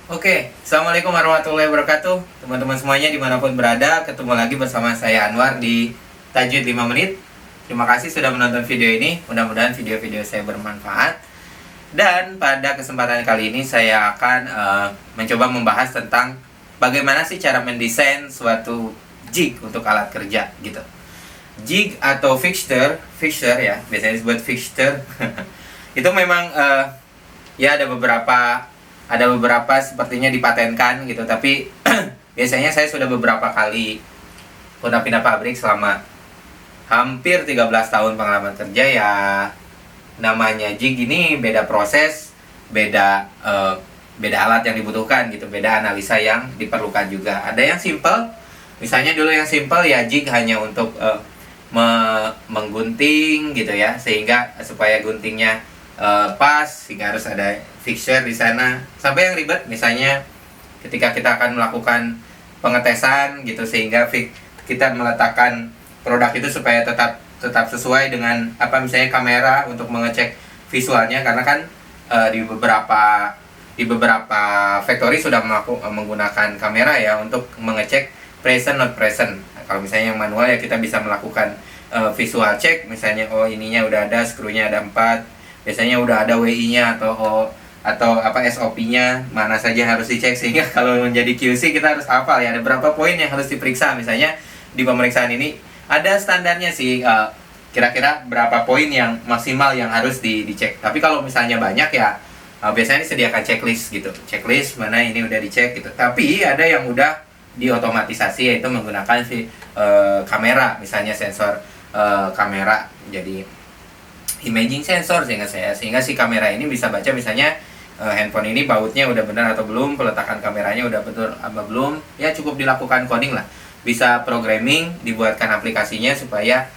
Oke, Assalamualaikum warahmatullahi wabarakatuh. Teman-teman semuanya dimanapun berada, ketemu lagi bersama saya Anwar di Tajwid 5 Menit. Terima kasih sudah menonton video ini. Mudah-mudahan video-video saya bermanfaat. Dan pada kesempatan kali ini saya akan mencoba membahas tentang bagaimana sih cara mendesain suatu jig untuk alat kerja gitu. Jig atau fixture ya, biasanya disebut fixture. Itu memang ya ada beberapa sepertinya dipatenkan gitu, tapi biasanya saya sudah beberapa kali pindah pabrik selama hampir 13 tahun pengalaman kerja ya. Namanya jig ini beda proses, beda alat yang dibutuhkan gitu, beda analisa yang diperlukan juga. Ada yang simple, misalnya dulu yang simple ya jig hanya untuk menggunting gitu ya, sehingga supaya guntingnya pas, sehingga harus ada fixture di sana. Sampai yang ribet, misalnya ketika kita akan melakukan pengetesan gitu, sehingga kita meletakkan produk itu supaya tetap sesuai dengan misalnya kamera untuk mengecek visualnya, karena kan di beberapa factory sudah menggunakan kamera ya untuk mengecek present not present. Kalau misalnya yang manual ya kita bisa melakukan visual check, misalnya ininya udah ada, skrunya ada 4, biasanya udah ada WI-nya atau SOP-nya mana saja harus dicek, sehingga kalau menjadi QC kita harus hafal ya ada berapa poin yang harus diperiksa. Misalnya di pemeriksaan ini ada standarnya sih, kira-kira berapa poin yang maksimal yang harus dicek. Tapi kalau misalnya banyak ya biasanya disediakan checklist gitu, checklist mana ini udah dicek gitu. Tapi ada yang udah diotomatisasi, yaitu menggunakan kamera, misalnya sensor kamera, jadi imaging sensor, sehingga si kamera ini bisa baca misalnya handphone ini bautnya udah benar atau belum, peletakan kameranya udah betul apa belum, ya cukup dilakukan coding lah, bisa programming, dibuatkan aplikasinya supaya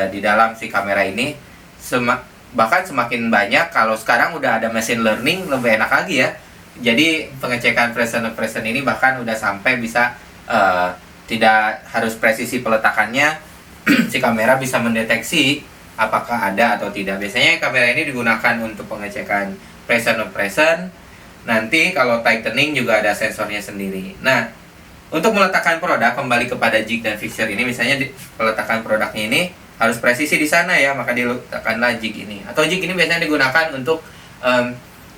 di dalam si kamera ini bahkan semakin banyak, kalau sekarang udah ada machine learning lebih enak lagi ya. Jadi pengecekan present ini bahkan udah sampai bisa tidak harus presisi peletakannya, si kamera bisa mendeteksi apakah ada atau tidak. Biasanya kamera ini digunakan untuk pengecekan present. Nanti kalau tightening juga ada sensornya sendiri. Nah, untuk meletakkan produk, kembali kepada jig dan fixture ini, misalnya peletakan produknya ini harus presisi di sana ya, maka diletakkanlah jig ini. Atau jig ini biasanya digunakan untuk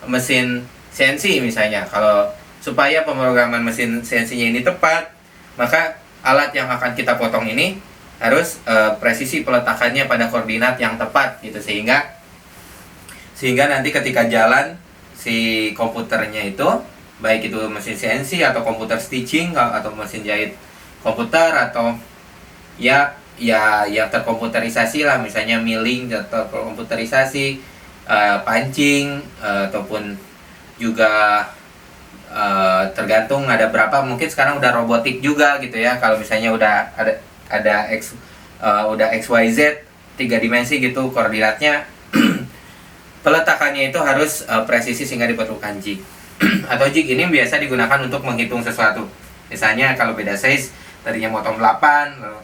mesin CNC misalnya. Kalau supaya pemrograman mesin CNC-nya ini tepat, maka alat yang akan kita potong ini harus presisi peletakannya pada koordinat yang tepat gitu, sehingga nanti ketika jalan si komputernya itu, baik itu mesin CNC atau komputer stitching atau mesin jahit komputer, atau ya yang terkomputerisasi lah, misalnya milling atau komputerisasi, pancing, ataupun juga tergantung ada berapa, mungkin sekarang udah robotik juga gitu ya. Kalau misalnya udah ada udah XYZ 3 dimensi gitu koordinatnya, peletakannya itu harus presisi sehingga diperlukan jig. Atau jig ini biasa digunakan untuk menghitung sesuatu. Misalnya kalau beda size, tadinya motong 8, lalu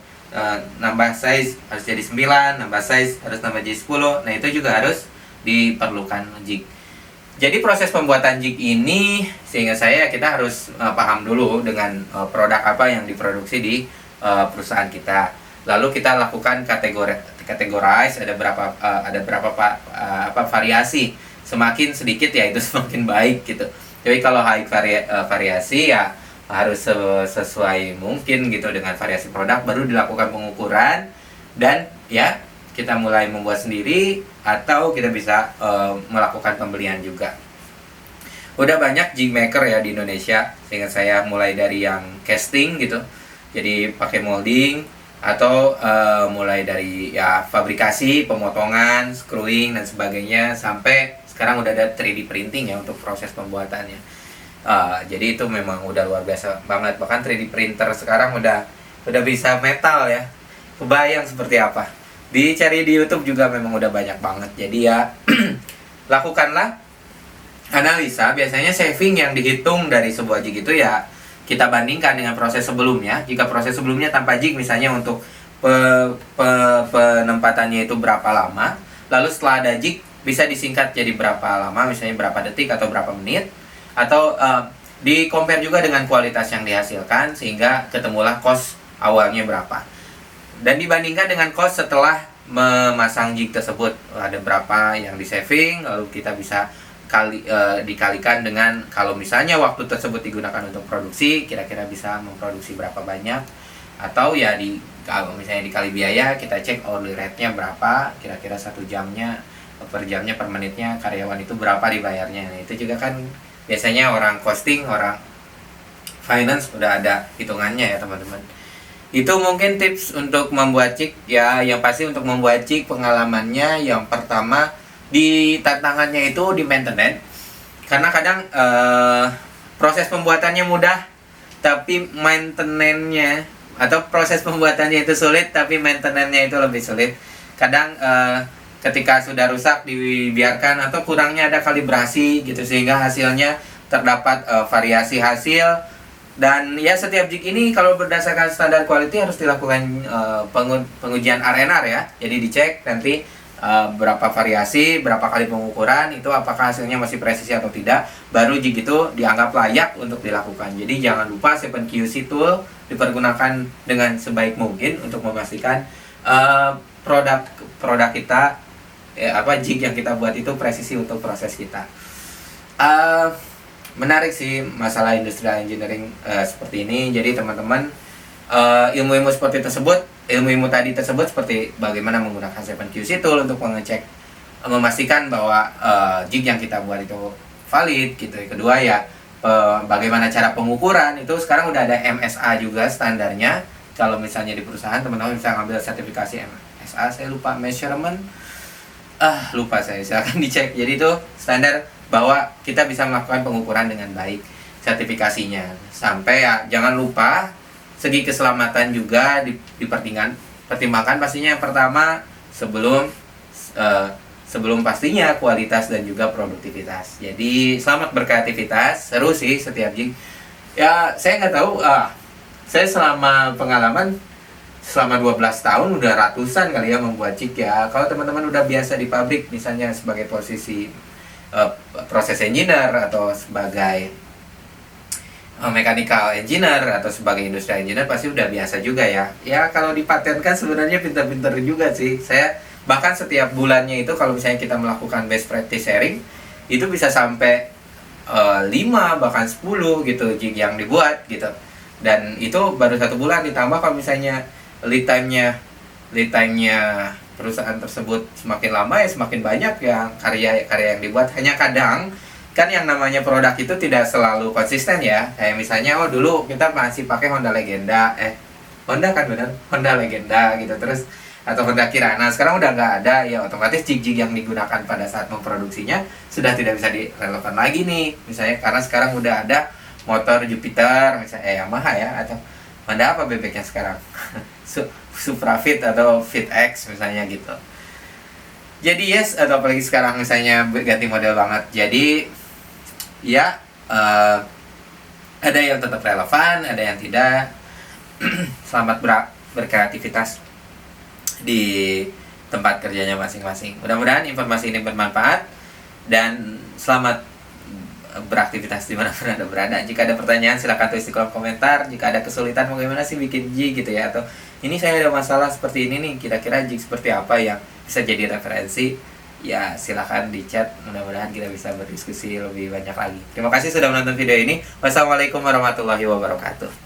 nambah size harus jadi 9, nambah size harus nambah jadi 10. Nah, itu juga harus diperlukan jig. Jadi proses pembuatan jig ini, sehingga kita harus paham dulu dengan produk apa yang diproduksi di perusahaan kita. Lalu kita lakukan categorize, ada berapa variasi. Semakin sedikit ya itu semakin baik gitu. Jadi kalau high variasi ya harus sesuai mungkin gitu dengan variasi produk, baru dilakukan pengukuran, dan ya kita mulai membuat sendiri atau kita bisa melakukan pembelian juga. Udah banyak jig maker ya di Indonesia, sehingga saya mulai dari yang casting gitu, jadi pakai molding, atau mulai dari ya fabrikasi, pemotongan, screwing dan sebagainya, sampai sekarang udah ada 3D printing ya untuk proses pembuatannya. Jadi itu memang udah luar biasa banget. Bahkan 3D printer sekarang udah bisa metal ya. Kebayang seperti apa. Dicari di YouTube juga memang udah banyak banget. Jadi ya lakukanlah analisa. Biasanya saving yang dihitung dari sebuah jig itu ya kita bandingkan dengan proses sebelumnya. Jika proses sebelumnya tanpa jig, misalnya untuk penempatannya itu berapa lama, lalu setelah ada jig bisa disingkat jadi berapa lama, misalnya berapa detik atau berapa menit, atau Di compare juga dengan kualitas yang dihasilkan sehingga ketemulah cost awalnya berapa. Dan dibandingkan dengan cost setelah memasang jig tersebut, ada berapa yang di saving, lalu kita bisa dikalikan dengan kalau misalnya waktu tersebut digunakan untuk produksi, kira-kira bisa memproduksi berapa banyak, atau ya kalau misalnya dikali biaya, kita cek hourly rate-nya berapa, kira-kira 1 jamnya per jamnya per menitnya karyawan itu berapa dibayarnya. Nah, itu juga kan biasanya orang costing, orang finance udah ada hitungannya ya teman-teman. Itu mungkin tips untuk membuat jig ya. Yang pasti untuk membuat jig pengalamannya yang pertama di tantangannya itu di maintenance, karena kadang proses pembuatannya mudah tapi maintenance-nya atau proses pembuatannya itu sulit tapi maintenance-nya itu lebih sulit. Kadang ketika sudah rusak dibiarkan atau kurangnya ada kalibrasi gitu sehingga hasilnya terdapat variasi hasil. Dan ya setiap jig ini kalau berdasarkan standar quality harus dilakukan pengujian R&R ya. Jadi dicek nanti berapa variasi, berapa kali pengukuran, itu apakah hasilnya masih presisi atau tidak, baru jig itu dianggap layak untuk dilakukan. Jadi jangan lupa 7QC tool dipergunakan dengan sebaik mungkin untuk memastikan produk kita jig yang kita buat itu presisi untuk proses kita. Menarik sih masalah industrial engineering seperti ini. Jadi teman-teman, ilmu-ilmu seperti tersebut, ilmu-ilmu tadi tersebut seperti bagaimana menggunakan 7QC tool untuk mengecek, memastikan bahwa jig yang kita buat itu valid gitu. Kedua ya bagaimana cara pengukuran, itu sekarang udah ada MSA juga standarnya. Kalau misalnya di perusahaan teman-teman bisa ngambil sertifikasi MSA, saya lupa measurement, lupa saya, silahkan dicek. Jadi itu standar bahwa kita bisa melakukan pengukuran dengan baik sertifikasinya. Sampai ya jangan lupa segi keselamatan juga dipertimbangkan pastinya. Yang pertama sebelum pastinya kualitas dan juga produktivitas. Jadi selamat berkreativitas, seru sih setiap jig. Ya saya nggak tahu, saya selama pengalaman selama 12 tahun udah ratusan kali ya membuat jig ya. Kalau teman-teman udah biasa di pabrik misalnya sebagai posisi proses engineer atau sebagai mechanical engineer atau sebagai industrial engineer pasti udah biasa juga ya. Ya kalau dipatenkan sebenarnya pintar-pintar juga sih. Saya bahkan setiap bulannya itu kalau misalnya kita melakukan best practice sharing itu bisa sampai 5 bahkan 10 gitu jig yang dibuat gitu. Dan itu baru 1 bulan, ditambah kalau misalnya lead time-nya perusahaan tersebut semakin lama ya semakin banyak ya karya yang dibuat. Hanya kadang kan yang namanya produk itu tidak selalu konsisten ya. Kayak misalnya dulu kita masih pakai Honda Legenda, Honda kan bener, Honda Legenda gitu, terus atau Honda Kirana. Sekarang udah nggak ada ya, otomatis jig-jig yang digunakan pada saat memproduksinya sudah tidak bisa direlevan lagi nih. Misalnya karena sekarang udah ada motor Jupiter misalnya Yamaha ya, atau Honda apa bebeknya sekarang Suprafit atau Fit X misalnya gitu. Jadi yes, atau apalagi sekarang misalnya ganti model banget. Jadi ya ada yang tetap relevan, ada yang tidak. Selamat berkreativitas di tempat kerjanya masing-masing. Mudah-mudahan informasi ini bermanfaat dan selamat beraktivitas di mana pun Anda berada. Jika ada pertanyaan silahkan tulis di kolom komentar. Jika ada kesulitan bagaimana sih bikin jig gitu ya, atau ini saya ada masalah seperti ini nih, kira-kira jig seperti apa yang bisa jadi referensi, ya silahkan di chat. Mudah-mudahan kita bisa berdiskusi lebih banyak lagi. Terima kasih sudah menonton video ini. Wassalamualaikum warahmatullahi wabarakatuh.